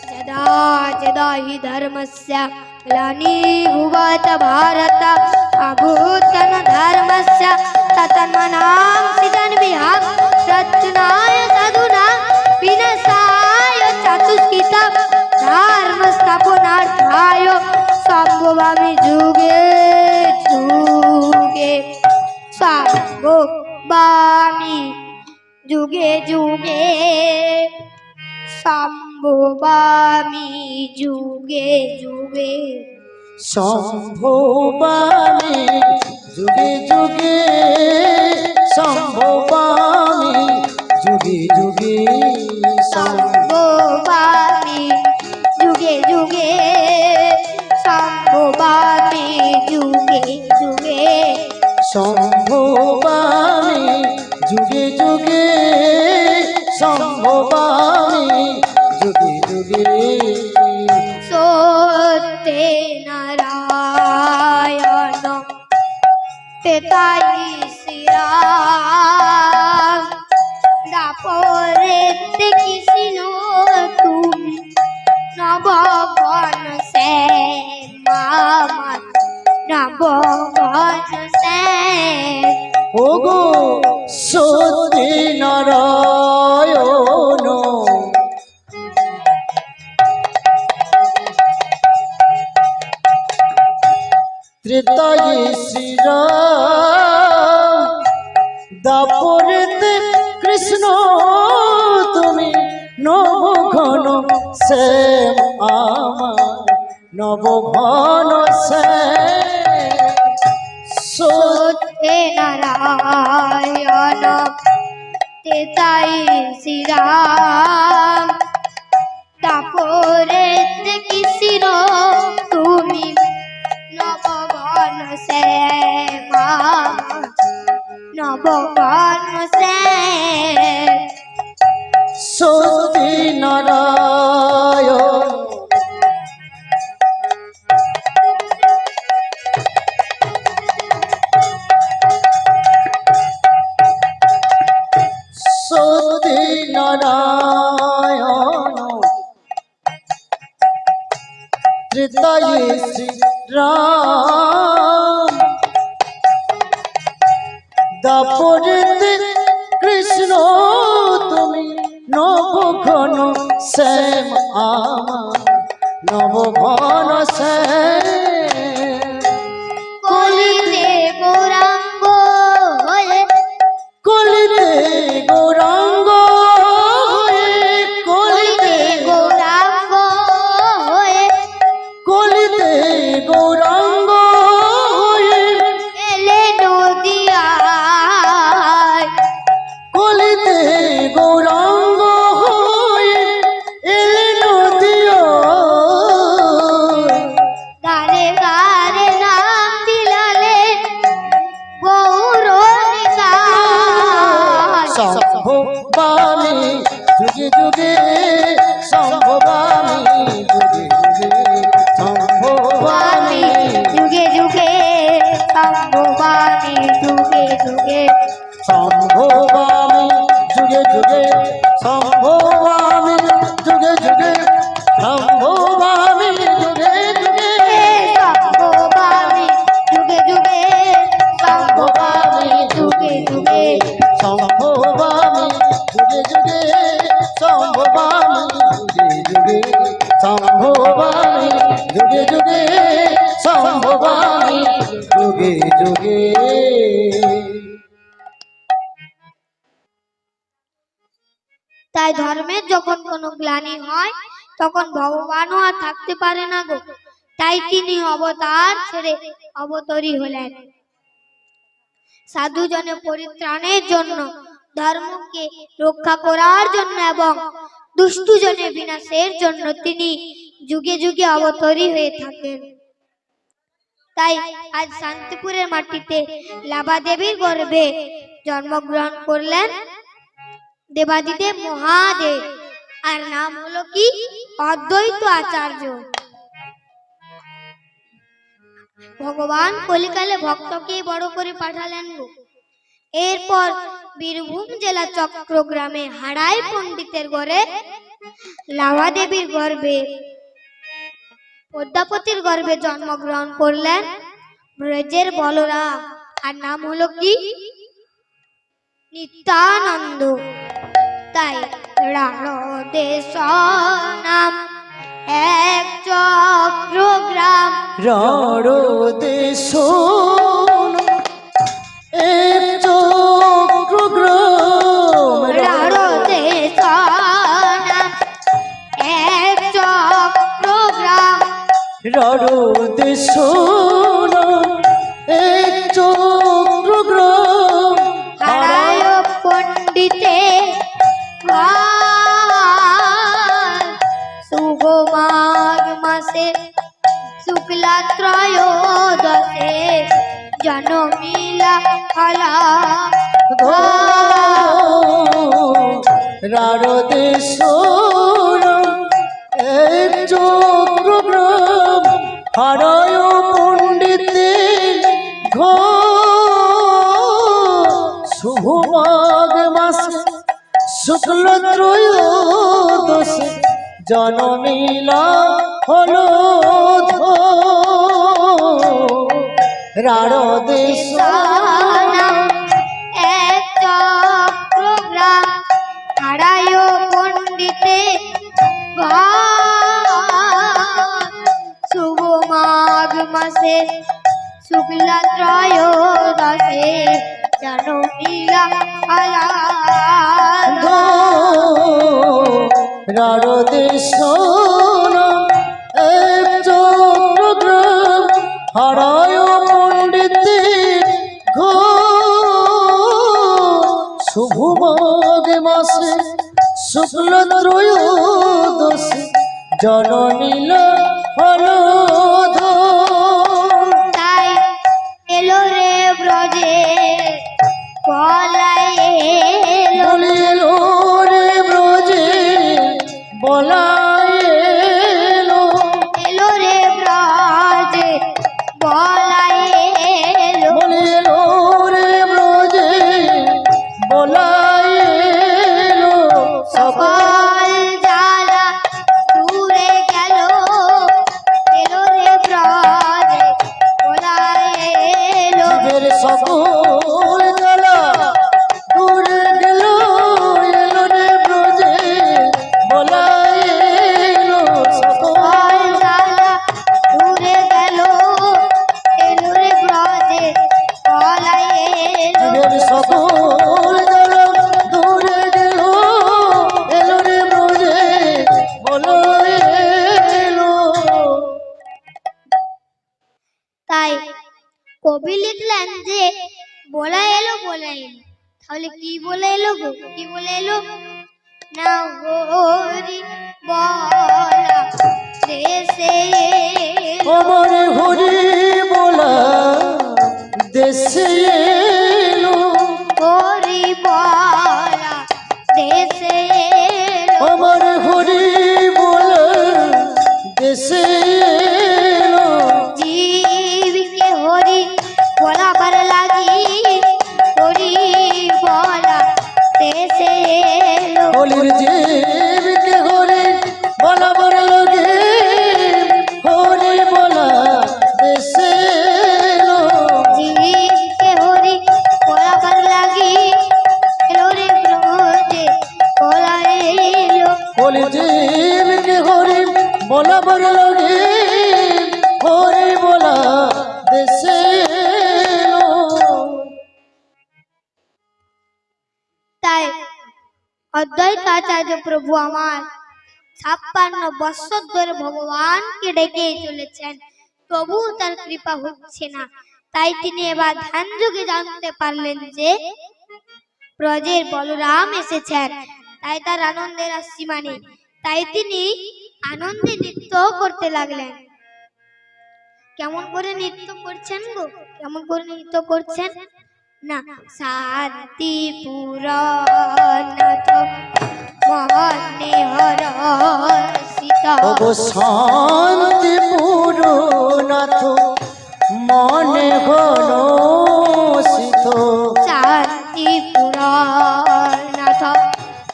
यदा यदा हि धर्मस्य ग्लानिर्भूत भारत अभूतन धर्मस्य तन्मनांसिदन्विहां रत्नाय साधुना विनाशाय चतुष्कित धर्मस्थापनार्थाय सम्भवामि जुगे जुगे सम्भवामि जुगे जुगे সম্ভবামি যুগে যুগে সম্ভবামি যুগে যুগে সম্ভবামি যুগে যুগে সম্ভবামি যুগে যুগে সম্ভবামি যুগে যুগে সম্ভবামি যুগে যুগে সম্ভবামি যুগে যুগে সত্যে নারায়ণ তেতাই শ্রীরাম দাপরেতে কৃষ্ণ তুমি নবঘন সে মামা নবঘন সে ওগো সত্যি নারায়ণ ত্রেতায় শ্রীরাম দাপরেতে কৃষ্ণ তুমি নবঘন শ্যাম আমার নবঘন শ্যাম সত্যে নারায়ণ তেতাই শ্রীরাম দাপরেতে কৃষ্ণ তুমি নবঘন সে নবঘন সে সত্যি নারায়ণ সত্যি নারায়ণ ত্রেতায় শ্রীরাম দাপরেতে কৃষ্ণ তুমি নবঘন শ্যাম আমার নবঘন শ্যাম কলিতে গৌরাঙ্গ হয়ে কলিতে গৌরাঙ্গ হয়ে কলিতে গৌরাঙ্গ হয়ে কলিতে গৌরাঙ্গ হয়ে এলে নদিয়ায় কলিতে গৌরাঙ্গ হয়ে এলে নদিয়া গারে গারে নাম দিলালে গৌরনিকায় সম্ভবামি যুগে যুগে সম্ভবামি যুগে যুগে সম্ভবামি যুগে যুগে সম্ভবামি যুগে যুগে সম্ভবামি যুগে যুগে সম্ভবামি যুগে যুগে সম্ভবামি যুগে যুগে সম্ভবামি যুগে যুগে সম্ভবামি যুগে যুগে সম্ভবামি যুগে যুগে সম্ভবামি যুগে যুগে সম্ভবামি যুগে যুগে সম্ভবামি যুগে যুগে। তাই ধর্মের যখন কোনো গ্লানি হয় তখন ভগবানও আর থাকতে পারে না গো, তাই তিনি অবতার ছেড়ে অবতরী হলেন সাধুজনের পরিত্রাণের জন্য, ধর্মকে রক্ষা করার জন্য এবং দুষ্টজনের বিনাশের জন্য তিনি যুগে যুগে অবতরী হয়ে থাকেন। তাই আজ শান্তিপুরের মাটিতে লাভা দেবীর গর্ভে জন্মগ্রহণ করলেন দেবাদিদেব মহাদেব, আর নাম হলো কি অদ্বৈত আচার্য। ভগবান কলিকালে ভক্তকে বড় করে পাঠালেন গো। এরপর বীরভূম জেলা চক্রগ্রামে হাড়াই পণ্ডিতের ঘরে লাভা দেবীর গর্ভে পদ্মাবতীর গর্ভে জন্মগ্রহণ করলেন ব্রজের বলরাম। আর নাম হলো কি? নিত্যানন্দ। তাই রানদেশ নাম এক চক্রগ্রাম। রানদেশ এক চক্রগ্রাম। রানদেশ নাম এক চক্রগ্রাম। রানদেশ এক চক্রগ্রাম। হারায় পণ্ডিতে শুভ মাঘ মাসে শুক্লা ত্রয়োদশে জনমিলা কলা। রানদেশ এক চক্রগ্রাম। হারায় পণ্ডিতে শুভ মাঘ মাসে শুক্ল ত্রয়োদশে জনমিলা হলো রানদেশ নাম এক চক্রগ্রাম। হারায় পণ্ডিতে শুভ মাঘ মাসে শুক্লা ত্রয়োদশে জনমিলা কলা। রানদেশ এক চক্রগ্রাম। হারায় পণ্ডিতে শুভ মাঘ মাসে শুক্ল ত্রয়োদশে জননীল হলো তাই এলো রে ব্রজে পলাই এলো। বলিলো রে ব্রজে বলাই এলো। এলো রে ব্রজে পলাই এলো। বলিলো রে ব্রজে বলাই এলো। সকল জ্বালা দূরে গেল। এলো রে ব্রজে পলাই এলো। জীবের সকল জ্বালা দূরে গেল। এলো রে ব্রজে বলাই এলো। সকল জ্বালা দূরে গেল। এলো রে ব্রজে পলাই এলো। জীবের সকল জ্বালা দূরে গেল। এলো রে ব্রজে বলাই এলো। তাই কবি লিখলেন যে বলা এলো বলা এলো। তাহলে কি বলে এলো গো? কি বলে এলো? না হরি বলা দেশে এলো। আমার হরি বলা দেশে এলো। হরি বলা দেশে এলো। আমার হরি বলা দেশে এলো। জীবকে হরি বলাবার লাগি হরি বলা দেশে এলো। হলির জীবকে হরি বলাবার লাগে হরি বলা দেশে এলো। জীবকে হরি বলাবার লাগি এলো রে ব্রজে পলাই এলো। হলির জীবকে হরি বলাবার লাগে হরি বলা দেশে এলো। তাই অদ্বৈতাচার্য প্রভু আমার 56 বছর ধরে ভগবানকে ডেকে চলেছেন, তবু তার কৃপা হচ্ছে না। তাই তিনি এবার ধ্যান যোগে জানতে পারলেন যে ব্রজের বলরাম এসেছেন। তাই তার আনন্দের আর সীমা নেই। তাই তিনি আনন্দে নৃত্য করতে লাগলেন। কেমন করে নৃত্য করছেন গো? কেমন করে নৃত্য করছেন? না শান্তি পুরানাথ মনে হরষিত। শান্তি পুরনাথ মনে হরষিত। শান্তি পুরানাথ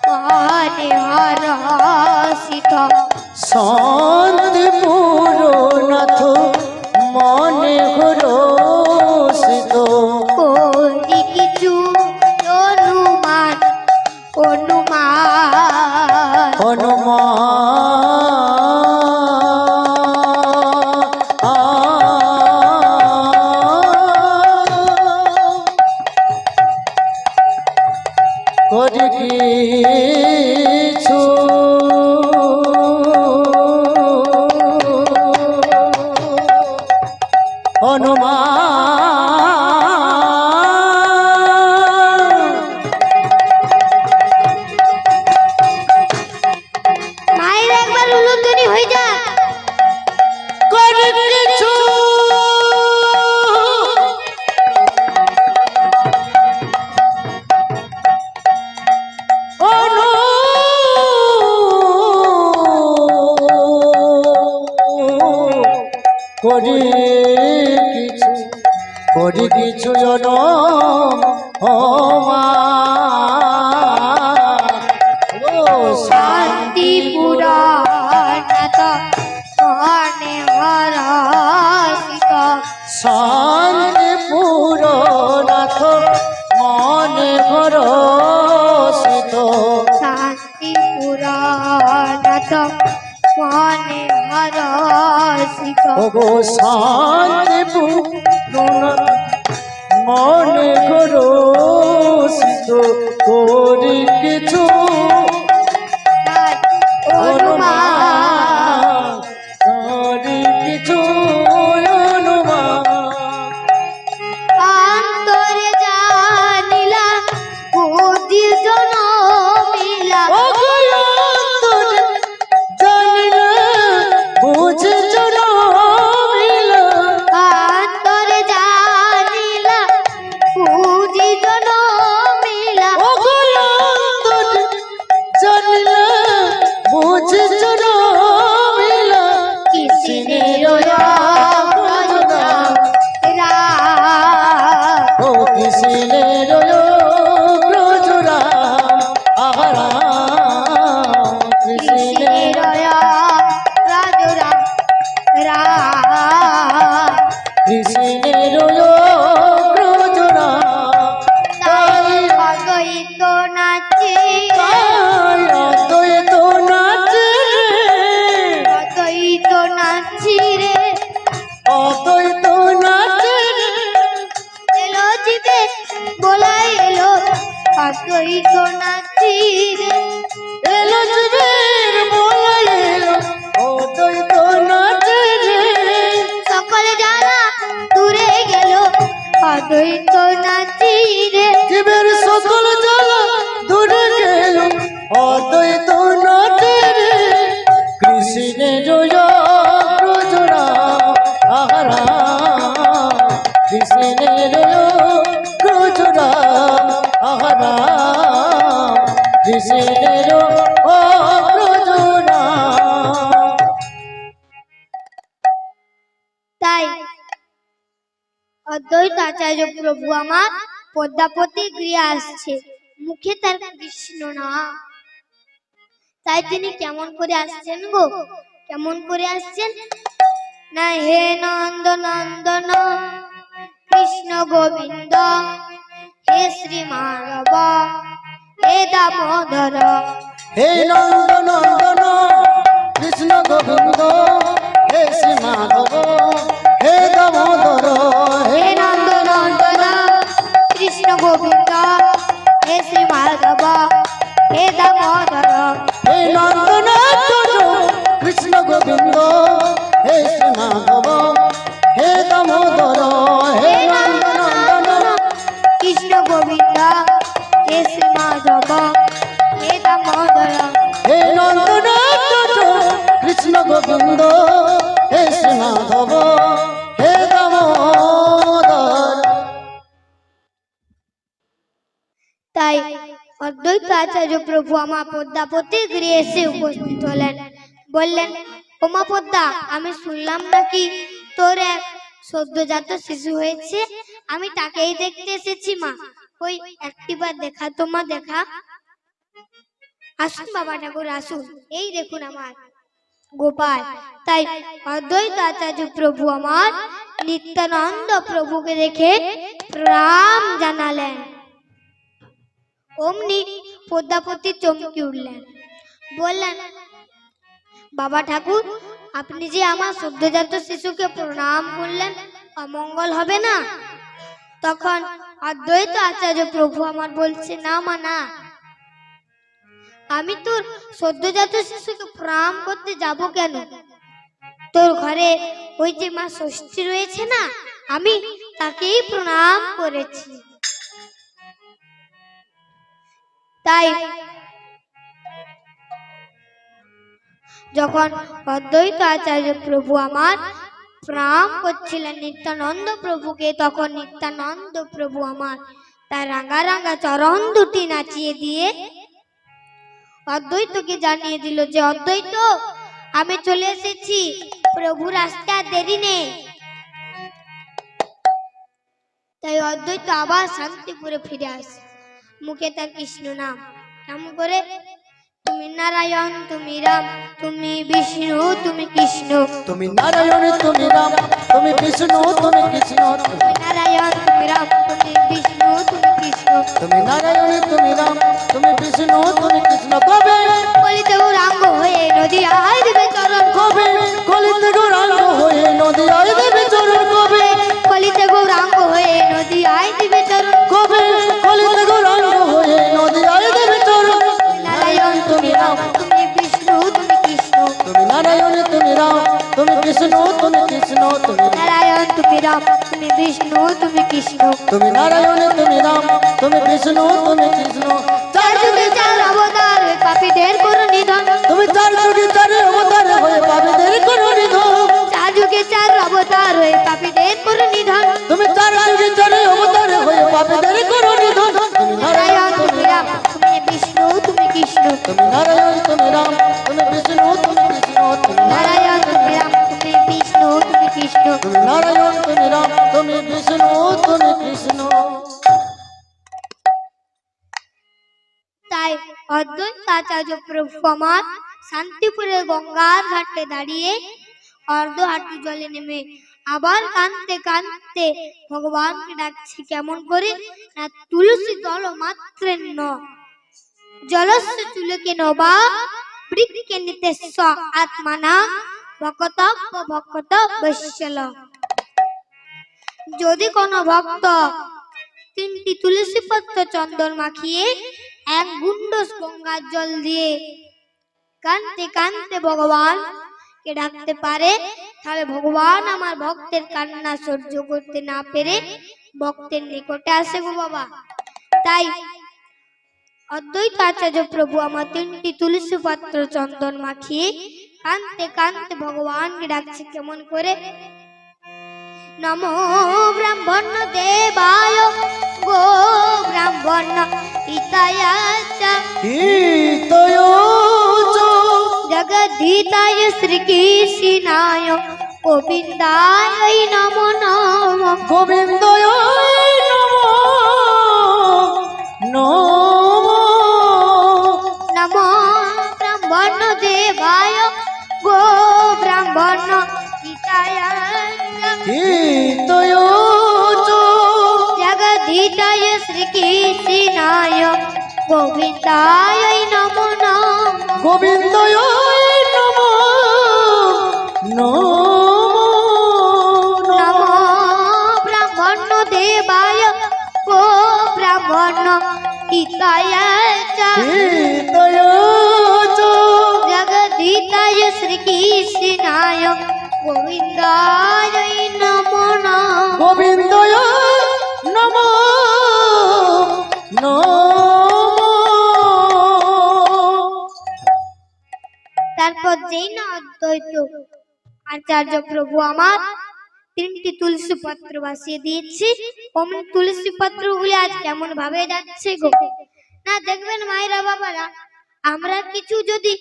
মনে হরষিত। শান্তিপুর নাথ মনে হরষিত করি কিছু অনুমান অনুমান করি কিছু মায়ের একবার উলুধ্বনি হয়ে যা। করি কিছু করি কিছু জন শান্তিপুর নাথ মনে হরষিত শান্তিপুর নাথ মনে হরষিত শান্তিপুর নাথ মনে হরষিত ওগো শান্তিপুর মনে হরষিত করি কিছু অনুমান করি কিছু অনুমান অন্তরে জানিলা বুদ্ধি জন মিলা অন্তরে জানিলা বুদ্ধি জন মিলা কৃষ্ণের অদ্বৈত নাচে অদ্বৈত নাচি রে এলো জিতে বলাই এলো অদ্বৈত নাচি রে সকলে জানা দূরে গেল অদ্বৈত নাচি রে জীবের সকল জ্বালা দূরে গেল অদ্বৈত নাচে রে কৃষ্ণের জোড়া আহারা কৃষ্ণের জোড়া আহারা কৃষ্ণের জোড়া। তাই অদ্বৈত আচার্য প্রভু আমার পদ্মাপতি গৃহে আসছে, মুখে তার কৃষ্ণ না। তাই তিনি কেমন করে আসছেন গো, কেমন করে আসছেন না, হে নন্দ নন্দন কৃষ্ণ গোবিন্দ, হে শ্রী মাধব, হে দামোদর, হে নন্দ নন্দন কৃষ্ণ গোবিন্দ, হে শ্রী মাধব, হে দামোদর, হে নন্দ নন্দন কৃষ্ণ গোবিন্দ, হে শ্রী মাধব, হে দামোদর, হে নন্দ নন্দন কৃষ্ণ গোবিন্দ, হে শ্রী মাধব, হে দামোদর, হে নন্দ নন্দন কৃষ্ণ গোবিন্দ, হে শ্রী মাধব, হে দামোদর, হে নন্দ নন্দন কৃষ্ণ গোবিন্দ, হে শ্রী মাধব, হে দামোদর। তাই অদ্বৈত আচার্য প্রভু আমার পদ্মাপতি গৃহে এসে উপস্থিত হলেন। বললেন, ওমা পদ্মা, আমি শুনলাম নাকি তোর এক সদ্যজাত শিশু হয়েছে, আমি তাকেই দেখতে এসেছি মা। ওই একটিবার দেখা তো মা, দেখা। আসুন বাবা ঠাকুর আসুন, এই দেখুন আমার গোপাল। তাই অদ্বৈত আচার্য প্রভু আমার নিত্যানন্দ প্রভুকে দেখে প্রণাম জানালেন। অমনি পদ্মাপতি চমকে উঠলেন, বললেন, বাবা ঠাকুর, আপনি যে আমার সদ্যজাত শিশুকে প্রণাম করলেন, অমঙ্গল হবে না? তখন অদ্বৈত আচার্য প্রভু আমার বলছে, না মা না, আমি তোর সদ্যজাত শিশুকে প্রণাম করতে যাব কেন? তোর ঘরে ওই যে মা ষষ্ঠী রয়েছে না, আমি তাকেই প্রণাম করেছি। তাই যখন অদ্বৈত আচার্য প্রভু আমার প্রণাম করছিলেন নিত্যানন্দ প্রভুকে, তখন নিত্যানন্দ প্রভু আমার তার রাঙা রাঙা চরণ দুটি নাচিয়ে দিয়ে অদ্বৈতকে জানিয়ে দিল যে, অদ্বৈত, আমি চলে এসেছি, প্রভুর আসতে আর দেরি নেই। তাই অদ্বৈত আবার শান্তিপুরে ফিরে আসে, মুখে তার কৃষ্ণ নাম। কেমন করে? তুমি নারায়ণ, তুমি রাম, তুমি বিষ্ণু, তুমি কৃষ্ণ। তুমি নারায়ণ, তুমি রাম, তুমি বিষ্ণু, তুমি কৃষ্ণ। তুমি নারায়ণ, তুমি রাম, তুমি বিষ্ণু, তুমি কৃষ্ণ। তুমি নারায়ণ, তুমি রাম, তুমি বিষ্ণু, তুমি কৃষ্ণ। কবে কলিতে গৌরাঙ্গ হয়ে নদী আয় দেবে চরণ, কবে কলিতে গৌরাঙ্গ হয়ে নদী আয় দেবে চরণ। কবে কলিতে গৌরাঙ্গ হয়ে নদী আয় দেবে চরণ। কবে কলিতে গৌরাঙ্গ হয়ে নদী আয় দেবে চরণ। নারায়ণ, তুমি রাম, তুমি বিষ্ণু, তুমি কৃষ্ণ। তুমি নারায়ণ, তুমি রাম, তুমি বিষ্ণু, তুমি কৃষ্ণ। তুমি নারায়ণ, তুমি রাম, তুমি বিষ্ণু, তুমি কৃষ্ণ। তুমি নারায়ণ, তুমি রাম, তুমি বিষ্ণু, তুমি কৃষ্ণ। চার যুগে চার অবতার হয়ে পাপীদের করো নিধন। তুমি চার যুগে চারে অবতার হয়ে পাপীদের করো নিধন। চার যুগে চার অবতার হয়ে পাপীদের করো নিধন। তুমি চার যুগে চারে অবতার হয়ে পাপীদের করো নিধন। তুমি নারায়ণ, তুমি রাম, তুমি বিষ্ণু, তুমি কৃষ্ণ। তুমি নারায়ণ, তুমি রাম, তুমি বিষ্ণু, তুমি কৃষ্ণ। তুমি নারায়ণ, তুমি রাম, তুমি বিষ্ণু, তুমি কৃষ্ণ। তুমি নারায়ণ, তুমি রাম, তুমি বিষ্ণু, তুমি কৃষ্ণ। তাই অদ্বৈত আচার্য প্রভু আমার শান্তিপুরের গঙ্গার ঘাটে দাঁড়িয়ে অর্ধ হাঁটু জলে নেমে আবার কাঁদতে কাঁদতে ভগবানকে ডাকছি। কেমন করে? না, তুলসী জল মাত্রে ন জলস্য চুলকে নবা বৃক্ষে নিতেস্ব আত্মানা ভকত ভকত বৈশ্যল। যদি কোনো ভক্ত 3টি তুলসী পত্র চন্দন মাখিয়ে 1 গুন্ডস গঙ্গার জল দিয়ে কাঁদতে কাঁদতে ভগবান কে ডাকতে পারে, তাহলে ভগবান আমার ভক্তের কান্না সহ্য করতে না পেরে ভক্তের নিকটে আসে গো বাবা। তাই অদ্বৈত আচার্য প্রভু আমার 3টি তুলসী পত্র চন্দন মাখিয়ে কাঁদতে কাঁদতে ভগবানকে ডাকছে। কেমন করে? নমো ব্রাহ্মণ দেবায় গো ব্রাহ্মণ হিতায় জগদ্ধিতায় শ্রীকৃষ্ণায় গোবিন্দায় নমো নমঃ। গোবিন্দয় নমো নমো ব্রাহ্মণ দেবায় গো ব্রাহ্মণ হিতায় হিতয় জগদ্ধিতায় শ্রীকৃষ্ণায় গোবিন্দায় নমো নমঃ। গোবিন্দয় নমো নমো ব্রাহ্মণ দেবায় গো ব্রাহ্মণ হিতায় হিতয় জগদ্ধিতায় শ্রীকৃষ্ণায় গোবিন্দায় নমো নমঃ। গোবিন্দয় নমো তারপর যেই না অদ্বৈত আচার্য প্রভু আমার 3টি তুলসী পত্র ভাসিয়ে দিয়েছি, অমনি তুলসী পত্রগুলি আজ কেমন ভাবে যাচ্ছে গো। না, দেখবেন মায়েরা বাবারা, আমরা কিছু যদি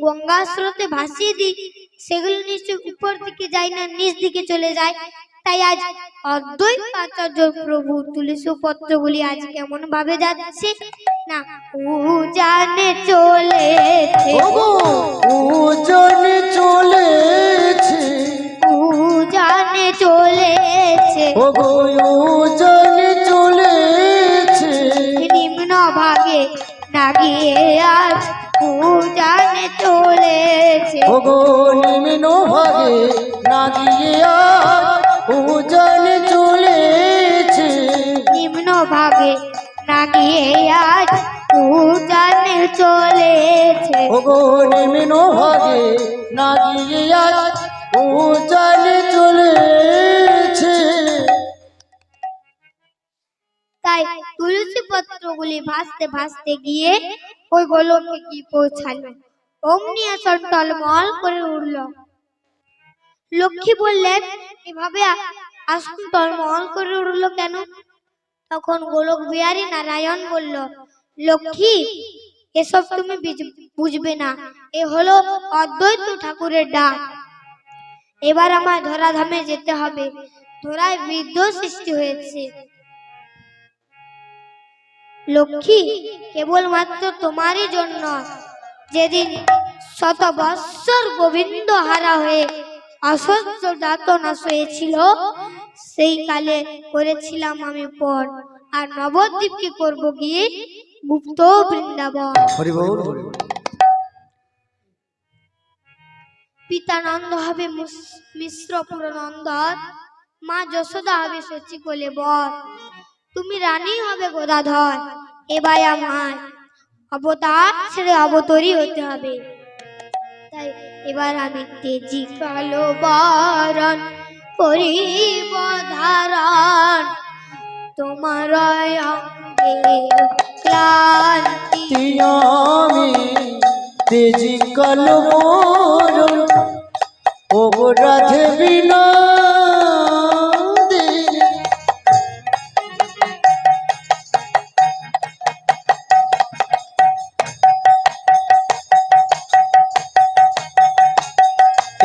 গঙ্গা স্রোতে ভাসিয়ে দিই, সেগুলো নিশ্চয় উপর দিকে যায় না, নিচ দিকে চলে যায়। তাই আজ অদ্বৈত আচার্য প্রভু তুলসী পত্রগুলি আজ কেমন ভাবে যাচ্ছে না, উজানে চলেছে, ওগো উজানে চলেছে, উজানে চলেছে, ওগো উজানে চলেছে, নিম্ন ভাগে না গিয়ে আজ উজানে চলেছে, ওগো নিম্ন ভাগে না গিয়ে উজানে চলেছে, নিম্ন ভাগে না গিয়ে আজ উজানে চলেছে। ওগো নিম্ন ভাগে না গিয়ে উজানে চলেছে। তাই তুলসী পত্রগুলি ভাসতে ভাসতে গিয়ে ওই গোলকে কি পৌঁছালো, অমনি আসন টলমল করে উঠল। লক্ষ্মী বললেন, এভাবে আসন টলমল করে উঠলো কেন? তখন গোলক বিহারী নারায়ণ বলল, লক্ষ্মী, এসব তুমি বুঝবে না, এ হলো অদ্বৈত ঠাকুরের ডাক। এবার আমার ধরাধামে যেতে হবে, ধরায় বৃদ্ধ সৃষ্টি হয়েছে। লক্ষ্মী, কেবলমাত্র তোমারই জন্য যেদিন শত বৎসর গোবিন্দ হারা হয়ে অসহ্য যাতনা হয়েছিল, সেই কালে করেছিলাম আমি পর, আর নবদ্বীপকে করব গিয়ে গুপ্ত বৃন্দাবন। হরি বল। পিতা নন্দ হবে মিশ্র পুরনন্দন, মা যশোদা হবে শচী কোলে বর, তুমি রানী হবে গদাধর। এবার আমার অবতার ছেড়ে অবতরী হতে হবে। তাই এবার আমি তেজি কালো বরণ করিব ধারণ, তোমার অঙ্গে ক্লান্তি আমি তেজি কালো বরণ, ওগো রাধে বিনা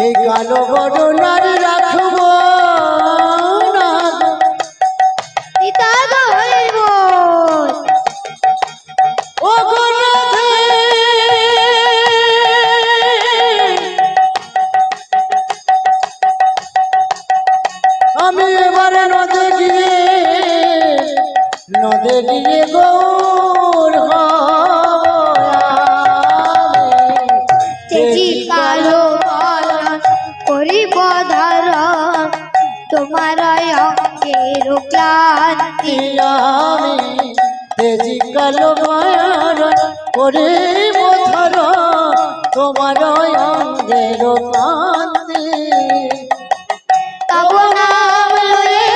এই কালো বরণ আর রাখব না, পিতা গো হরির বল। ওগো রাধে আমি এবারে নদে গিয়ে গৌর তেজি কালো বরণ করিব ধারণ, তোমার অঙ্গের ক্লান্তি আমি তেজি কালো বরণ করিব ধারণ, তোমার অঙ্গের কান্তি তব নাম লয়ে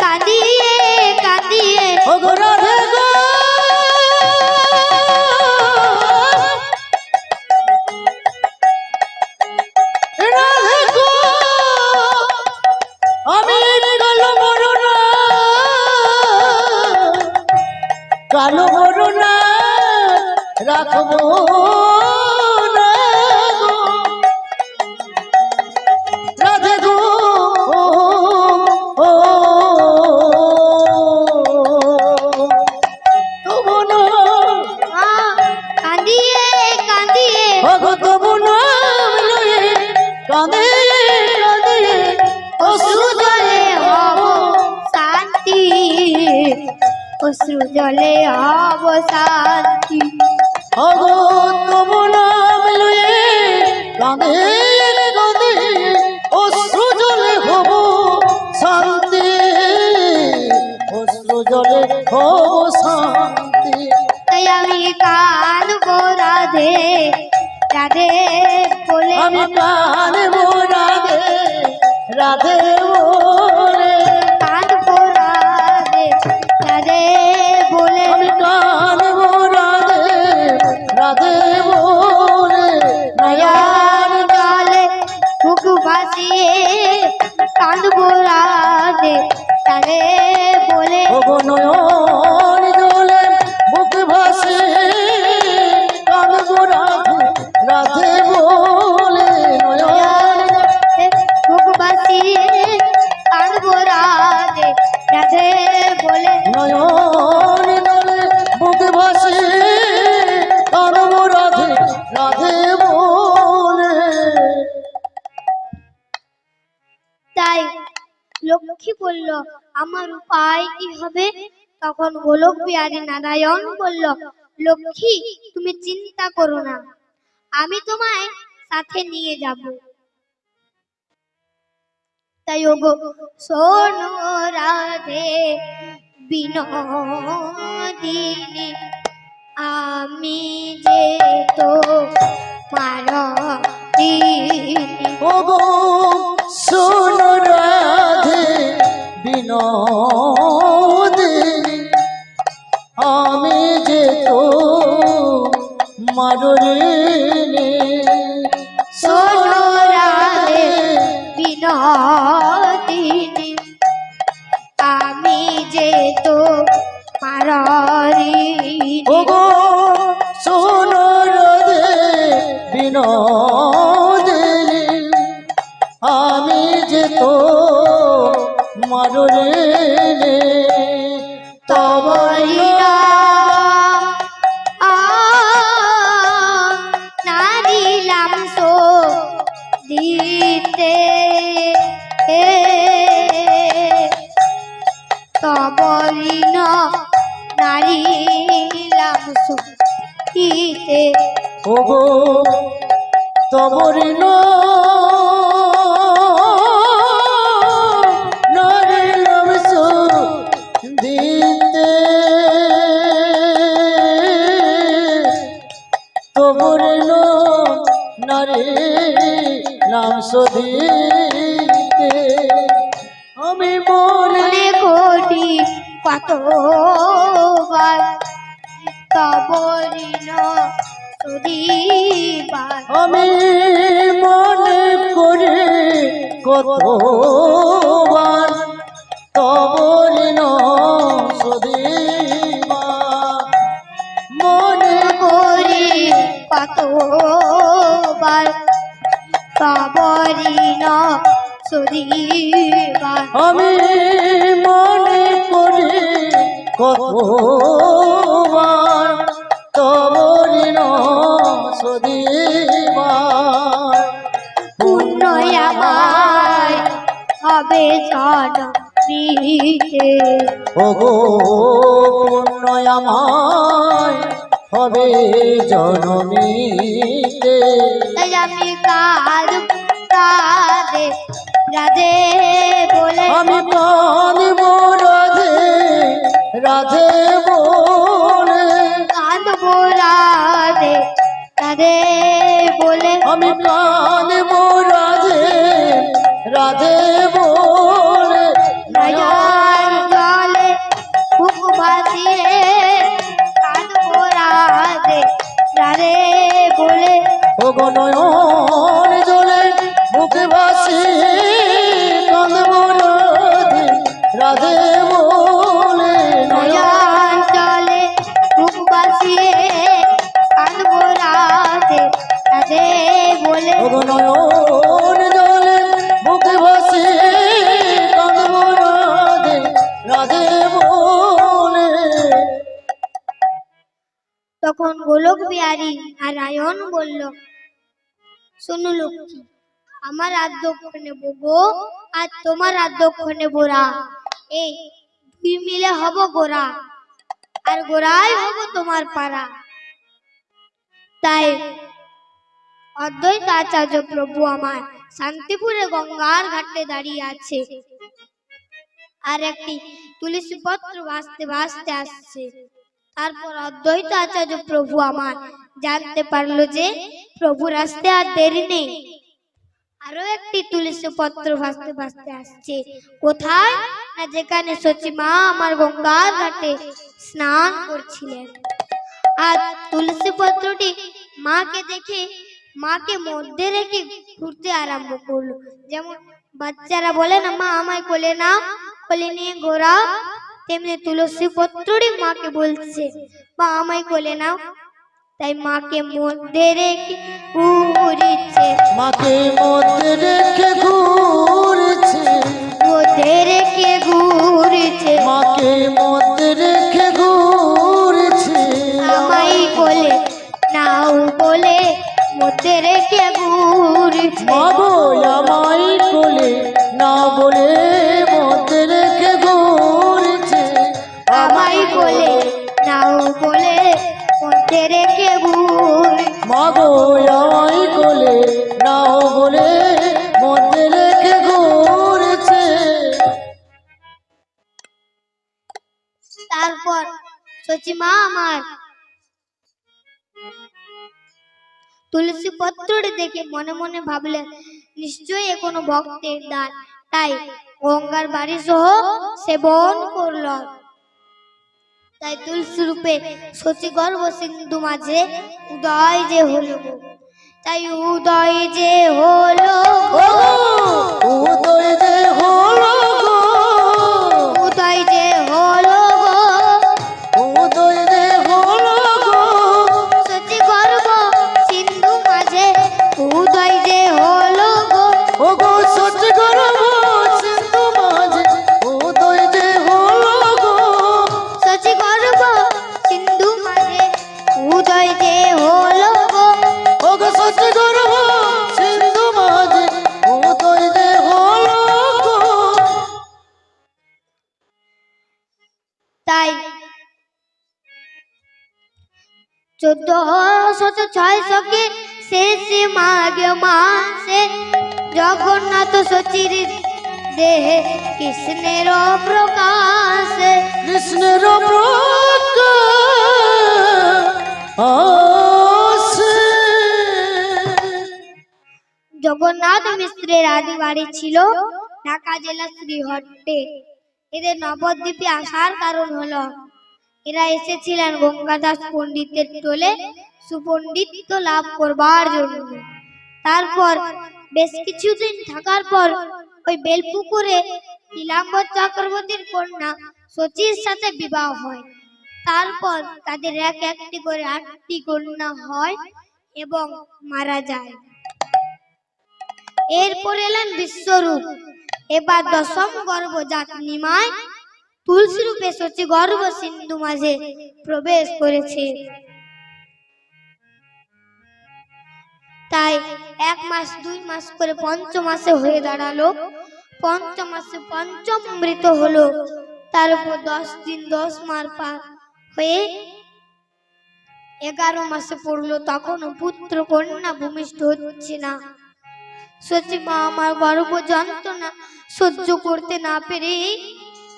কাঁদিয়ে কাঁদিয়ে ওগো রাধে গো রাধে গো, আমি কালো বরণ রাখবো না গো, রাধে গো ও তবু না কাঁদিয়ে কাঁদিয়ে ওগো তবু নাম লয়ে কাঁদে কাঁদে অশ্রু জলে হব শান্তি, অশ্রু জলে হব শান্তি। ওগো তবু নাম লয়ে কাঁদে কাঁদে অশ্রু জলে হব শান্তি, অশ্রু জলে হব শান্তি। তাই আমি কাঁদবো রাধে রাধে বলে, আমি কাঁদবো রাধে রাধে বলে, কাঁদবো রাধে রাধে বলে, আমি কাঁদবো রাধে রাধে বলে, নয়ন জলে বুক ভাসিয়ে কাঁদবো রাধে রাধে বলে, ওগো নয়ন জলে বুক ভাসে কাঁদবো রাধে রাধে বলে, নয়ন বুক ভাসিয়ে কাঁদবো তাই লক্ষ্মী বলল, আমার উপায় কি হবে? তখন গোলক বিহারী নারায়ণ বলল, লক্ষ্মী তুমি চিন্তা করো না, আমি তোমায় সাথে নিয়ে যাব। তাই ওগো শোনো রাধে বিনোদিনী, আমি যে তো মারিনি। ওগো শোনো রাধে বিনোদিনী, আমি যে তো মারিনি। শোনো রাধে বিনোদিনী, আমি যে তো মারিনি। ওগো শোনো রাধে বিনোদিনী, আমি যে তো মারিনি। তবই নারিলাম সো দিতে, তবরিন নারিলাম সো দিতে। ওগো তবরিন নারিলাম সো দিতে, তবরিন নারিলাম সো দিতে। আমি মনে মনে করি কতবার তবরিন সুদিবার, আমি মনে করি কতবার তবরিন সুদিবার। মনে করি কতবার তবরিন সুদিবার। আমি মনে করি কতবার তবরিন সুদিবার। পুণ্য আমায় হবে জনমিতে, ওগো পুণ্য আমায় হবে জনমিতে। তাই আমি কাঁদ রাধে রাধে বলে, আমি কাঁদব রাধে রাধে বলে, কাঁদব রাধে রাধে বলে, আমি কাঁদব রাধে রাধে বলে। নয়ন জলে বুক ভাসিয়ে কাঁদব রাধে রাধে বলে, ওগো নয়ন জলে মুখে ভাসি কাঁদব রাধে রাধে বলে। নয়ন জলে বুক ভাসিয়ে কাঁদব রাধে রাধে বলে। ওগো নয়ন জলে মুখে ভাসি কাঁদব রাধে রাধে বলে। তখন গোলক বিহারী নারায়ণ বলল, শোনো লক্ষ্মী, আমার আদ্যক্ষ নেব গো, আর তোমার আদ্যক্ষ নেব রা। এই দুই মিলে হব গোরা, আর গোরাই হব তোমার পাড়া। তাই অদ্বৈত আচার্য প্রভু আমার শান্তিপুরে গঙ্গার ঘাটে দাঁড়িয়ে আছে, আর একটি তুলসী পত্র ভাসতে ভাসতে আসছে। তারপর অদ্বৈত আচার্য প্রভু আমার জানতে পারলো যে প্রভুর আসতে আর দেরি নেই। আরো একটি তুলসী পত্র ভাসতে ভাসতে আসছে, কোথায় না যেখানে সচিমা আমার গঙ্গার ঘাটে স্নান করছিলেন। আর তুলসী পত্রটি মাকে দেখে মাকে মধ্যে রেখে ঘুরতে আরম্ভ করলো। যেমন বাচ্চারা বলে না, মা আমায় কোলে নাও, কোলে নিয়ে ঘোরাও, তেমনি তুলসী পত্রটি মাকে বলছে, মা আমায় কোলে নাও। তাই মাকে মধ্যে রেখে ঘুরছে, মাকে মধ্যে রেখে ঘুরছে, মধ্যে রেখে ঘুরছে, মাকে মধ্যে রেখে ঘুরছে। আমায় কোলে নাও বলে মধ্যে রেখে ঘুরছে। মাগো আমায় কোলে নাও সচি মা আমার তুলসী পত্রটি দেখে মনে মনে ভাবলেন নিশ্চয়ই এ কোনো ভক্তের দান, তাই গঙ্গার বাড়ি সহ সেবন করল। তাই তুলসী রূপে সচি গর্ভ সিন্ধু মাঝে উদয় যে হলো গো। তাই উদয় যে হলো গো, উদয় যে হলো গো, উদয় যে হলো গো, উদয় যে হলো গো, সচি গর্ভ সিন্ধু মাঝে উদয় যে হলো গো। ও গো সচি গর্ভ সিন্ধু মাঝে উদয় যে হলো গো, সচি গর্ভ সিন্ধু মাঝে উদয় যে হলো গো। ও গো সচি গর্ভ সিন্ধু মাঝে উদয় যে হলো গো। তাই 1406 শেষে মাঘ মাসে জগন্নাথ সচির দেহে কৃষ্ণের প্রকাশে, কৃষ্ণের প্রকাশে জগন্নাথ মিশ্রের আদি বাড়ি ছিল ঢাকা জেলা শ্রীহট্টে। এদের নবদ্বীপে আসার কারণ হলো এরা এসেছিলেন গঙ্গাদাস পণ্ডিতের টোলে সুপণ্ডিত্য লাভ করবার জন্য। তারপর বেশ কিছুদিন থাকার পর ওই বেলপুকুরে নীলাম্বর চক্রবর্তীর কন্যা সচির সাথে বিবাহ হয়। তারপর তাদের এক একটি করে 8টি কন্যা হয় এবং মারা যায়। এরপর এলেন বিশ্বরূপ। এবার দশম গর্ভজাত নিমাই তুলসী রূপে সচি গর্ভ সিন্ধু মাঝে প্রবেশ করেছে। তাই 1 মাস 2 মাস করে পঞ্চমাসে হয়ে দাঁড়ালো। পঞ্চমাসে পঞ্চম মৃত হলো। তার উপর 10 দিন 10 মাস পার হয়ে 11 মাসে পড়লো। তখনও পুত্র কন্যা ভূমিষ্ঠ হচ্ছে না। সচি মা আমার গর্ভ যন্ত্রণা সহ্য করতে না পেরে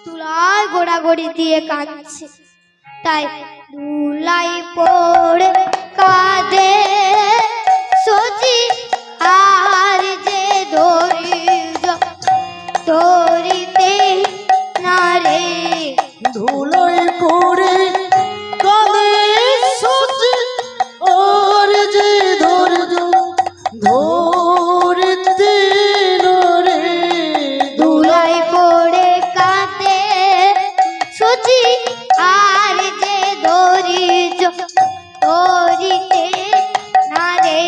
তুলায় গোড়াগড়ি দিয়ে কাঁদছে। তাই ধুলাই পড়ে কাঁদে সচি আর যে ধরিতে না রে। ধুলোয় পড়ে কাঁদে সচি আর যে ধৈর্য ধরিতে না রে। ধুলাই পড়ে কাঁদে সচি আর যে ধরিতে না রে।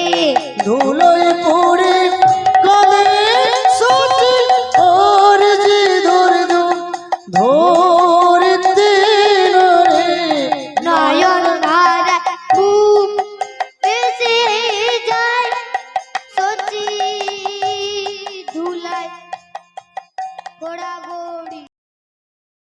ধুলোয় পড়ে